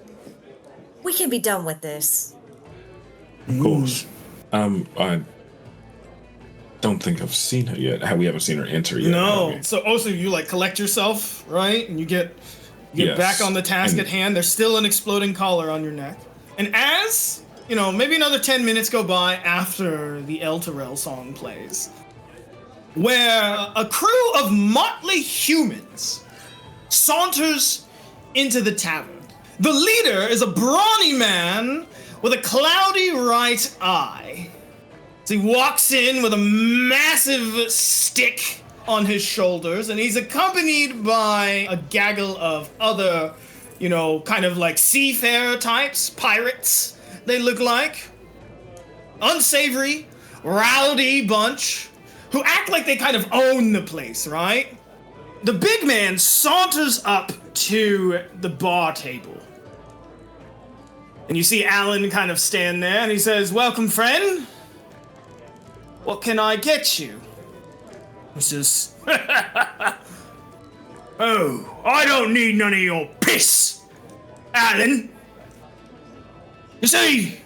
we can be done with this. Of course. I don't think I've seen her yet. We haven't seen her enter yet. have No. we? So also you like collect yourself, right? And you get Yes. back on the task And- at hand. There's still an exploding collar on your neck. And as, maybe another 10 minutes go by after the Elturel song plays, where a crew of motley humans saunters into the tavern. The leader is a brawny man with a cloudy right eye. So he walks in with a massive stick on his shoulders, and he's accompanied by a gaggle of other, kind of like seafarer types, pirates, they look like. Unsavory, rowdy bunch who act like they kind of own the place, right? The big man saunters up to the bar table. And you see Alan kind of stand there, and he says, "Welcome, friend. What can I get you?" He says, "Oh, I don't need none of your piss, Alan. You see,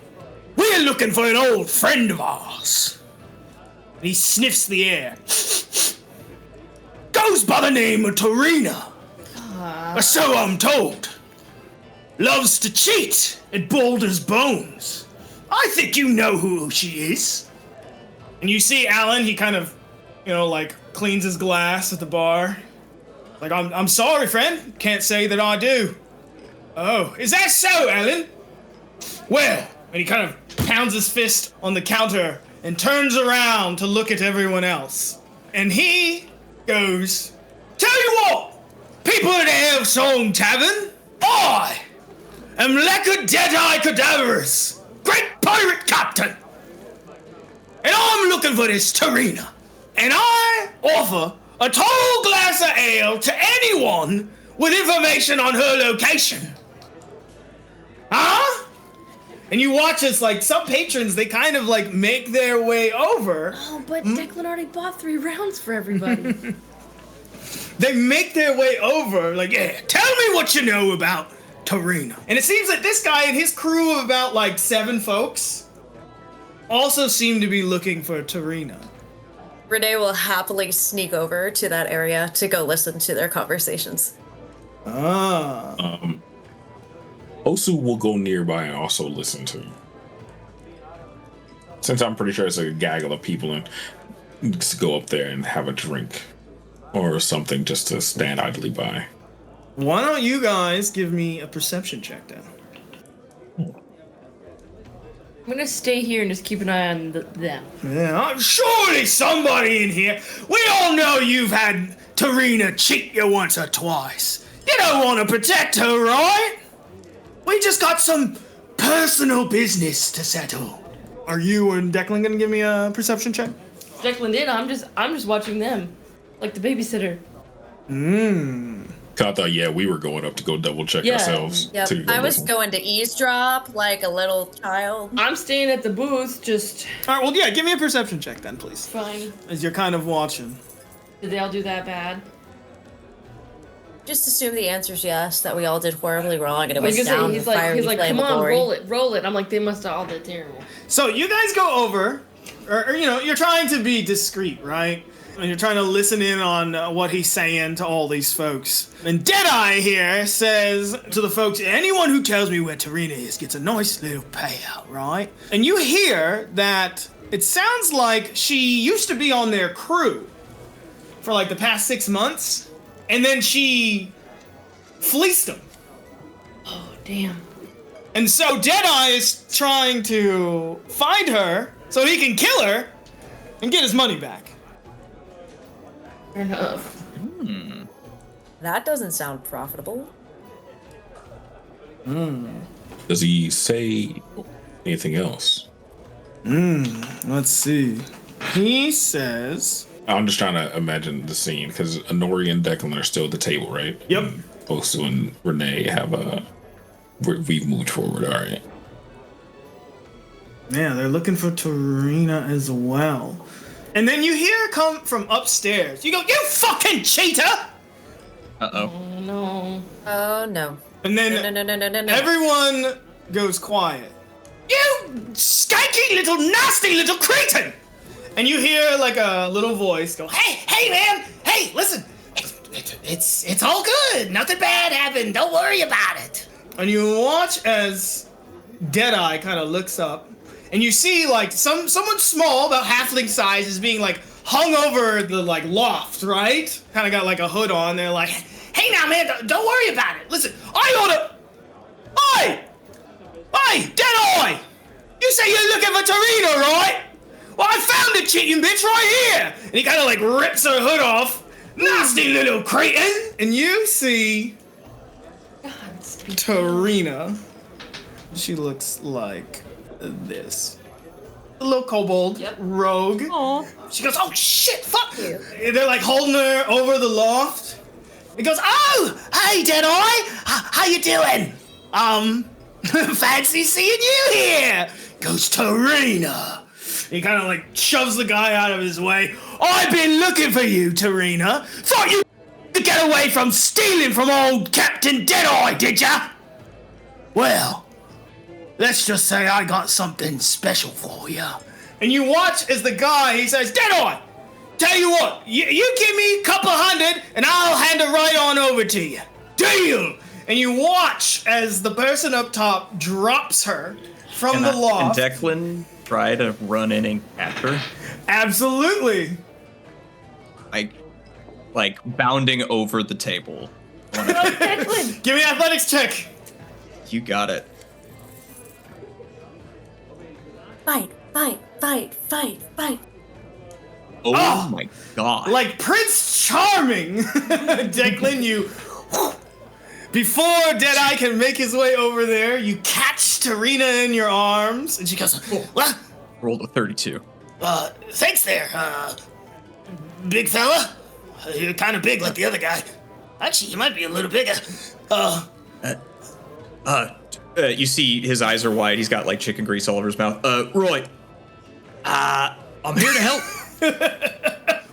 we're looking for an old friend of ours." And he sniffs the air. "Goes by the name of Torina. Or so I'm told. Loves to cheat at Boulder's Bones. I think you know who she is." And you see Alan, he kind of, cleans his glass at the bar. Like, I'm sorry, friend. Can't say that I do. "Oh, is that so, Alan? Well," and he kind of pounds his fist on the counter and turns around to look at everyone else. And he goes, "Tell you what, people at the Elfsong Tavern, I am Lecker Deadeye Cadaverous, great pirate captain. And I'm looking for this Torina. And I offer a tall glass of ale to anyone with information on her location." Huh? And you watch as, some patrons, they kind of, make their way over. Oh, but Declan already bought 3 rounds for everybody. They make their way over, "Yeah, tell me what you know about Torina." And it seems that this guy and his crew of about, 7 folks also seem to be looking for Torina. Renee will happily sneak over to that area to go listen to their conversations. Ah. Osu will go nearby and also listen to. Since I'm pretty sure it's a gaggle of people, and just go up there and have a drink or something just to stand idly by. Why don't you guys give me a perception check then? I'm gonna stay here and just keep an eye on them. Yeah, surely somebody in here. We all know you've had Tarina cheat you once or twice. You don't want to protect her, right? We just got some personal business to settle. Are you and Declan gonna give me a perception check? Declan did. I'm just watching them, like the babysitter. I thought, yeah, we were going up to go double check ourselves. Yep. to go I was listen. going to eavesdrop like a little child. I'm staying at the booth, just All right, well, yeah, give me a perception check then, please. fine. As you're kind of watching. Did they all do that bad? Just assume the answer's yes, that we all did horribly wrong and it I was was gonna down say, the he's like, fiery flame come of on, glory. roll it. I'm like, they must have all did terrible. So you guys go over, or you're trying to be discreet, right? And you're trying to listen in on what he's saying to all these folks. And Deadeye here says to the folks, anyone who tells me where Tarina is gets a nice little payout, right? And you hear that it sounds like she used to be on their crew for like the past 6 months, and then she fleeced them. Oh damn. And so Deadeye is trying to find her so he can kill her and get his money back. Fair enough. That doesn't sound profitable. Does he say anything else? Let's see. He says... I'm just trying to imagine the scene because Nori and Declan are still at the table, right? Yep. Osu and Renee have we've moved forward. All right. Yeah, they're looking for Tarina as well. And then you hear come from upstairs. You go, you fucking cheater! Uh-oh. Oh no. Oh no. And then No. everyone goes quiet. You skanky little nasty little cretin! And you hear like a little voice go, hey man, hey, listen, it's all good, nothing bad happened, don't worry about it. And you watch as Deadeye kind of looks up, and you see like someone small, about halfling size, is being like hung over the like loft, right? Kind of got like a hood on. They're like, hey now man, don't worry about it. Listen, Hey, Deadeye! You say you're looking for Tarina, right? Well, I found the cheating bitch right here! And he kind of like rips her hood off. Nasty little cretin! And you see Tarina. She looks like this. A little kobold, rogue. She goes, oh shit, fuck you. And they're like holding her over the loft. He goes, oh, hey Deadeye, how you doing? Fancy seeing you here. Goes Tarina. He kind of like shoves the guy out of his way. I've been looking for you, Tarina. Thought you to get away from stealing from old Captain Deadeye, did ya? Well, let's just say I got something special for you. And you watch as the guy, he says, Deadeye, tell you what, you give me a couple hundred and I'll hand it right on over to you. Deal! And you watch as the person up top drops her from the loft. And Declan try to run in and catch her? Absolutely. Like bounding over the table. Declan. Give me an athletics check. You got it. Fight. Oh my god. Like Prince Charming. Declan, you... Before Deadeye can make his way over there, you catch Tarina in your arms, and she goes, well, Rolled a 32. thanks there, big fella. You're kind of big like the other guy. Actually, you might be a little bigger. You see his eyes are wide. He's got like chicken grease all over his mouth. Roy. I'm here to help.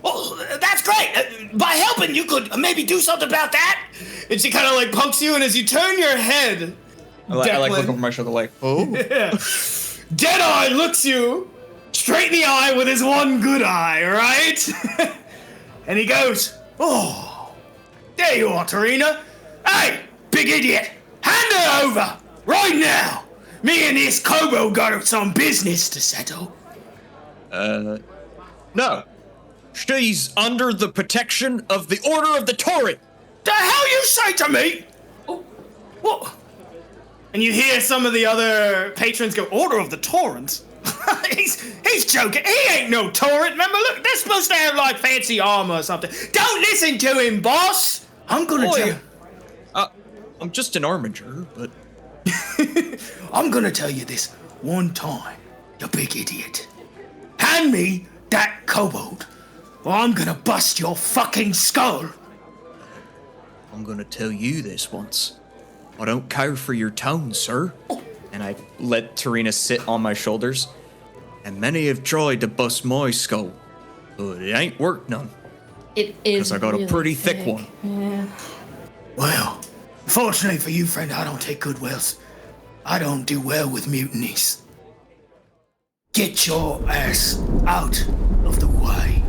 Well, that's great. By helping, you could maybe do something about that. And she kind of like pokes you, and as you turn your head, I like Declan. look over my shoulder like, oh. Yeah. Deadeye looks you straight in the eye with his one good eye, right? And he goes, oh, there you are, Tarina. Hey, big idiot, hand her over right now. Me and this kobold got some business to settle. No. She's under the protection of the Order of the Torrent. The hell you say to me? Oh. What? And you hear some of the other patrons go, Order of the Torrent? He's He's joking. He ain't no torrent. Remember, look, they're supposed to have like fancy armor or something. Don't listen to him, boss. I'm gonna Boy, tell. I'm just an armiger, but I'm gonna tell you this one time, you big idiot. Hand me that kobold, or I'm gonna bust your fucking skull. I'm gonna tell you this once. I don't care for your tone, sir. And I let Tarina sit on my shoulders. And many have tried to bust my skull, but it ain't worked none. It is. Because I got a pretty thick one. Yeah. Well, fortunately for you, friend, I don't take good wills. I don't do well with mutinies. Get your ass out of the way.